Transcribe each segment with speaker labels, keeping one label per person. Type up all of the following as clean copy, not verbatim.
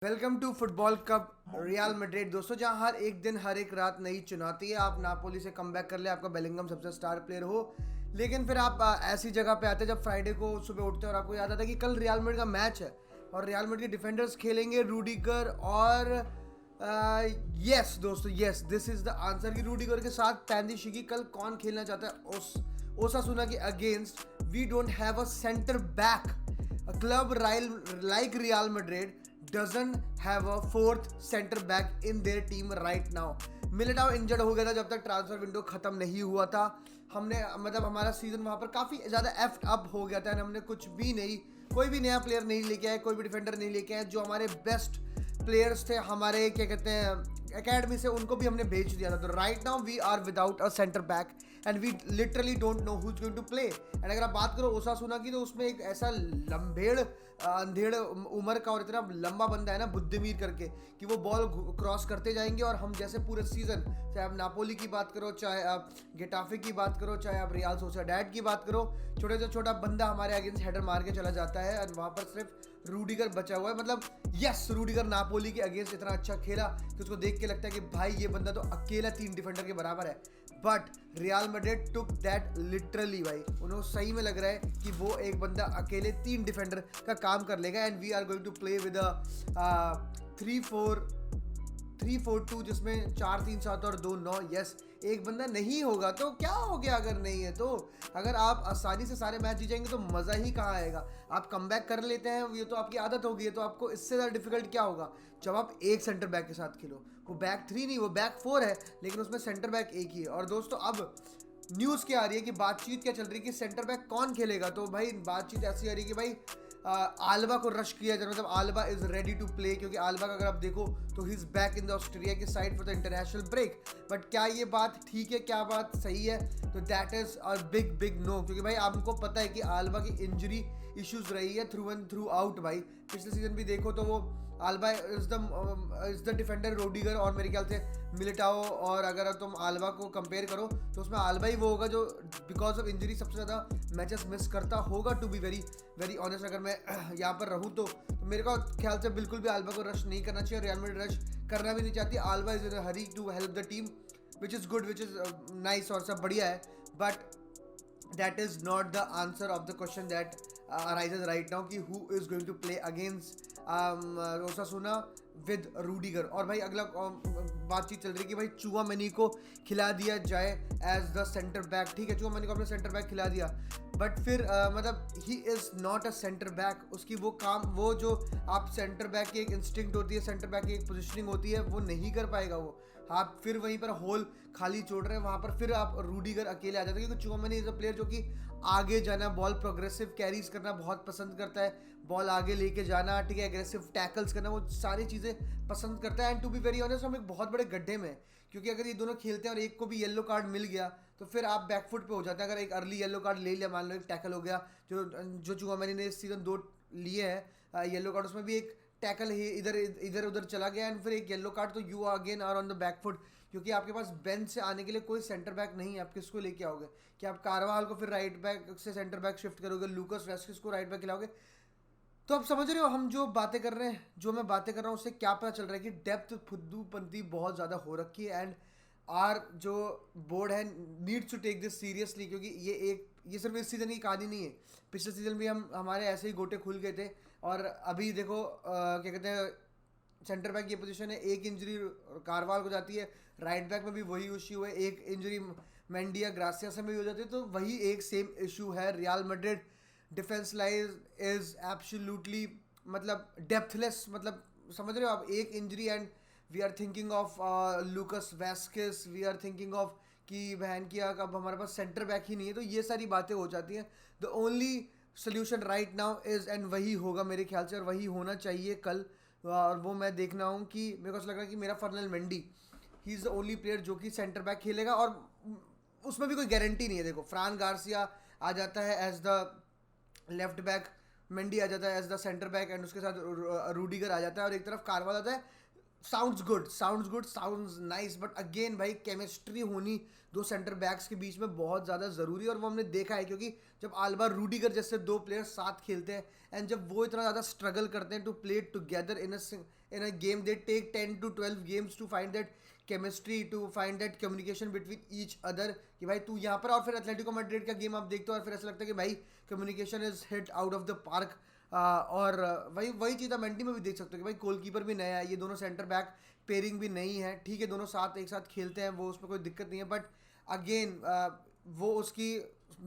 Speaker 1: Welcome to football cup Real Madrid दोस्तों, जहां हर एक दिन हर एक रात नई चुनौती है। आप नापोली से कम बैक कर ले, आपका बेलिंगम सबसे स्टार प्लेयर हो, लेकिन फिर आप ऐसी जगह पे आते हैं जब फ्राइडे को सुबह उठते हैं और आपको याद आता है कि कल रियल मैड्रिड का मैच है और रियल मैड्रिड के डिफेंडर्स खेलेंगे रूडिगर और यस दोस्तों, yes this is the answer कि रूडिगर के साथ पैंदी शिकी। कल कौन खेलना चाहता है उस ओसासुना के against? We don't have a centre back. A club like Real Madrid doesn't have a fourth center back in their team right now. Militão injured हो गया था जब तक ट्रांसफर विंडो खत्म नहीं हुआ था। हमने मतलब हमारा सीजन वहाँ पर काफ़ी ज़्यादा एफ्ट अप हो गया था। हमने कुछ भी नहीं, कोई भी नया प्लेयर नहीं लेके आए, कोई भी डिफेंडर नहीं लेके आए। जो हमारे बेस्ट प्लेयर्स थे हमारे क्या कहते हैं एकेडमी से, उनको भी हमने भेज दिया था। तो right now we are without a centre back and we literally don't know who is going to play. And अगर आप बात करो ओसासुना की, तो उसमें एक ऐसा लंबेड़ अंधेड़ उम्र का और इतना लंबा बंदा है ना, बुद्धिमीर करके, कि वो बॉल क्रॉस करते जाएंगे। और हम जैसे पूरे सीजन, चाहे आप नापोली की बात करो, चाहे आप गेटाफे की बात करो, चाहे आप रियाल सोसिएडाड की बात करो, छोटे से छोटा बंदा हमारे अगेंस्ट हेडर मार के चला जाता है और वहाँ पर सिर्फ रूडिगर बचा हुआ है। मतलब यस, रूडिगर नापोली के अगेंस्ट इतना अच्छा खेला कि उसको देख के लगता है कि भाई ये बंदा तो अकेला 3 डिफेंडर के बराबर है। But real Madrid took that literally भाई, उन्हें सही में लग रहा है कि वो एक बंदा अकेले 3 डिफेंडर का काम कर लेगा। And we are going to play with 3-4-2 जिसमें 4-3-7 और 2-9। यस, एक बंदा नहीं होगा तो क्या हो गया अगर नहीं है तो? अगर आप आसानी से सारे मैच जीत जाएंगे तो मज़ा ही कहाँ आएगा। आप कमबैक कर लेते हैं, ये तो आपकी आदत हो गई है, तो आपको इससे ज़्यादा डिफिकल्ट क्या होगा जब आप एक सेंटर बैक के साथ खेलो। वो बैक 3 नहीं, वो बैक 4 है, लेकिन उसमें सेंटर बैक एक ही है। और दोस्तों अब न्यूज़ क्या आ रही है कि बातचीत क्या चल रही है कि सेंटर बैक कौन खेलेगा? तो भाई बातचीत ऐसी आ रही है कि भाई आल्बा को रश किया जाए, मतलब Alba is ready to play, क्योंकि आल्बा का अगर आप देखो तो he is back in the Australia की side for the international break. But क्या ये बात ठीक है, क्या बात सही है? तो that is a big big no, क्योंकि भाई आपको पता है कि आल्बा की इंजरी इश्यूज रही है थ्रू एंड थ्रू आउट। भाई पिछले सीजन भी देखो तो वो आल्बा इज द डिफेंडर रोडिगर और मेरे ख्याल से मिलिटाओ, और अगर तुम आल्बा को कंपेयर करो तो उसमें आल्बा ही वो होगा जो बिकॉज ऑफ इंजरी सबसे ज़्यादा मैचेस मिस करता होगा। To be very very honest, अगर मैं यहाँ पर रहूँ तो मेरे को ख्याल से बिल्कुल भी आल्बा को रश नहीं करना चाहिए। रियल मैड्रिड रश करना भी नहीं चाहती। Alba is in a hurry to help the team, which is good, which is nice और सब बढ़िया है। But that is not the answer of the question that arises right now कि who is going to play against Osasuna with Rudiger। और भाई अगला बातचीत चल रही है कि भाई चुआमेनी को खिला दिया जाए एज द सेंटर बैक। ठीक है, चुआमेनी को अपने सेंटर बैक खिला दिया, बट फिर मतलब he is not a centre back. उसकी वो काम, वो जो आप सेंटर बैक की एक इंस्टिंक्ट होती है, सेंटर बैक की एक पोजिशनिंग होती है, वो नहीं कर पाएगा वो। आप फिर वहीं पर होल खाली छोड़ रहे हैं, वहाँ पर फिर आप रूडिगर अकेले आ जाते हैं, क्योंकि चुआमेनी इज अ प्लेयर जो कि आगे जाना, बॉल प्रोग्रेसिव कैरीज करना बहुत पसंद करता है, बॉल आगे लेके जाना, ठीक है, एग्रेसिव टैकल्स करना, वो सारी चीज़ें पसंद करता है। And to be very honest, हम एक बहुत बड़े गड्ढे में, क्योंकि अगर ये दोनों खेलते हैं और एक को भी येलो कार्ड मिल गया तो फिर आप बैकफुट पे हो जाते हैं। अगर एक अर्ली येलो कार्ड ले लिया, मान लो एक टैकल हो गया, जो चुआमेनी ने इस सीजन 2 लिए हैं येलो कार्ड, उसमें भी एक टैकल ही इधर इधर उधर चला गया एंड फिर एक येलो कार्ड, तो you again are on the back foot, क्योंकि आपके पास बेंच से आने के लिए कोई सेंटर बैक नहीं है। आप किसको लेके आओगे? कि आप कारवाल को फिर राइट बैक से सेंटर बैक शिफ्ट करोगे, लूकस वेस्किस को राइट बैक खिलाओगे? तो आप समझ रहे हो हम जो बातें कर रहे हैं, जो मैं बातें कर रहा हूँ, उससे क्या पता चल रहा है कि डेप्थ फुद्दूपंती बहुत ज़्यादा हो रखी है। एंड आर जो बोर्ड है needs to take this seriously, क्योंकि ये सिर्फ इस सीज़न की कहानी नहीं है। पिछले सीज़न भी हमारे ऐसे ही गोटे खुल गए थे, और अभी देखो क्या कहते हैं, सेंटर बैक की पोजीशन है, एक इंजरी कारवाल को जाती है, राइट बैक में भी वही इशू है, एक इंजरी मेंडिया ग्रासिया से भी हो जाती है, तो वही एक सेम इशू है। Real Madrid defence line is absolutely मतलब डेप्थलेस, मतलब समझ रहे हो आप? एक injury and we are thinking of Lucas Vazquez, we are thinking of कि बहन की अब हमारे पास सेंटर बैक ही नहीं है। तो ये सारी बातें हो जाती हैं। The only solution right now is, and वही होगा मेरे ख्याल से, और वही होना चाहिए कल, और वो मैं देखना हूँ कि मेरे को ऐसा लग रहा है कि मेरा Ferland Mendy he is the only player जो कि सेंटर बैक खेलेगा। और उसमें भी कोई गारंटी नहीं है। देखो फ्रान गार्सिया आ जाता है as the left back, Mendy आ जाता है as the centre back, and उसके साथ रूडिगर आ जाता है, और एक तरफ कारवाल आता है। Sounds good, sounds nice, but again भाई केमिस्ट्री होनी दो सेंटर बैक्स के बीच में बहुत ज़्यादा ज़रूरी है। और वो हमने देखा है, क्योंकि जब आल्बा रूडिगर जैसे दो प्लेयर साथ खेलते हैं एंड जब वो इतना ज़्यादा स्ट्रगल करते हैं to play together in a game they take 10 to 12 games to find that chemistry, to find that communication between each other कि भाई तू यहाँ पर, और फिर एथलेटिको मैड्रिड का गेम आप देखते हो और फिर ऐसा लगता है कि भाई communication is hit out of the park. और वही चीज़ आप मेंटी में भी देख सकते हो कि भाई गोलकीपर भी नया है, ये दोनों सेंटर बैक पेयरिंग भी नहीं है, ठीक है दोनों साथ एक साथ खेलते हैं, वो उसमें कोई दिक्कत नहीं है, बट अगेन वो उसकी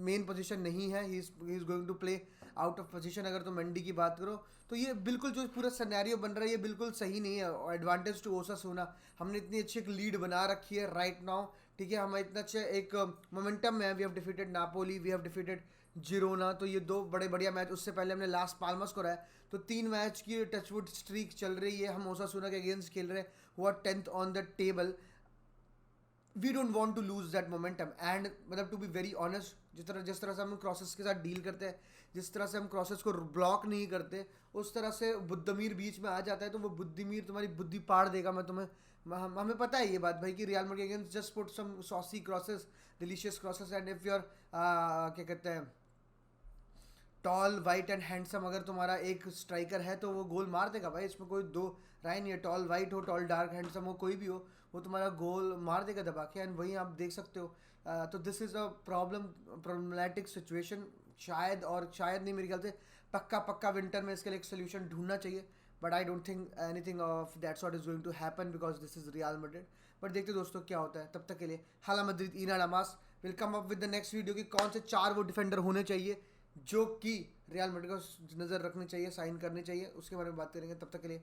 Speaker 1: मेन पोजीशन नहीं है, he is going to play out of position. अगर तो मंडी की बात करो तो ये बिल्कुल जो पूरा सिनेरियो बन रहा है ये बिल्कुल सही नहीं है। एडवांटेज टू ओसासुना, हमने इतनी अच्छी एक लीड बना रखी है राइट नाउ, ठीक है, हम इतना अच्छे एक मोमेंटम में है, we have defeated Napoli, we have defeated Girona, तो ये दो बड़े बढ़िया मैच, उससे पहले हमने लास्ट पाल्मस को रहा है, तो 3 मैच की टचवुड स्ट्रीक चल रही है, हम ओसासुना के अगेंस्ट खेल रहे हैं, हुआ 10th on the table. We don't want to lose that momentum and मतलब टू बी वेरी ऑनेस्ट, जिस तरह से हम क्रॉसेस के साथ डील करते हैं, जिस तरह से हम क्रॉसेस को ब्लॉक नहीं करते, उस तरह से बुद्धिमीर बीच में आ जाता है तो वो बुद्धिमीर तुम्हारी बुद्धि पाड़ देगा। मैं तुम्हें हमें पता है ये बात भाई कि Real Madrid against just put some saucy crosses, delicious crosses, and if your क्या कहते हैं टॉल वाइट एंड हैंडसम, अगर तुम्हारा एक स्ट्राइकर है तो वो गोल मार देगा भाई, इसमें कोई दो राय नहीं है। टॉल वाइट हो, टॉल डार्क हैंडसम हो, कोई भी हो, वो तुम्हारा गोल मार देगा दबा के, एंड वही आप देख सकते हो। तो this is a problematic situation. शायद, और शायद नहीं, मेरे ख्याल से पक्का विंटर में इसके लिए एक सोल्यूशन ढूंढना चाहिए, but I don't think anything of that sort is going to happen because this is Real Madrid. But देखते दोस्तों क्या होता है, तब तक के लिए हाला मैड्रिड इना नमास will come up with the next video कि कौन से 4 वो डिफेंडर होने चाहिए जो कि रियल मैड्रिड को नज़र रखनी चाहिए, साइन करनी चाहिए, उसके बारे में बात करेंगे। तब तक के लिए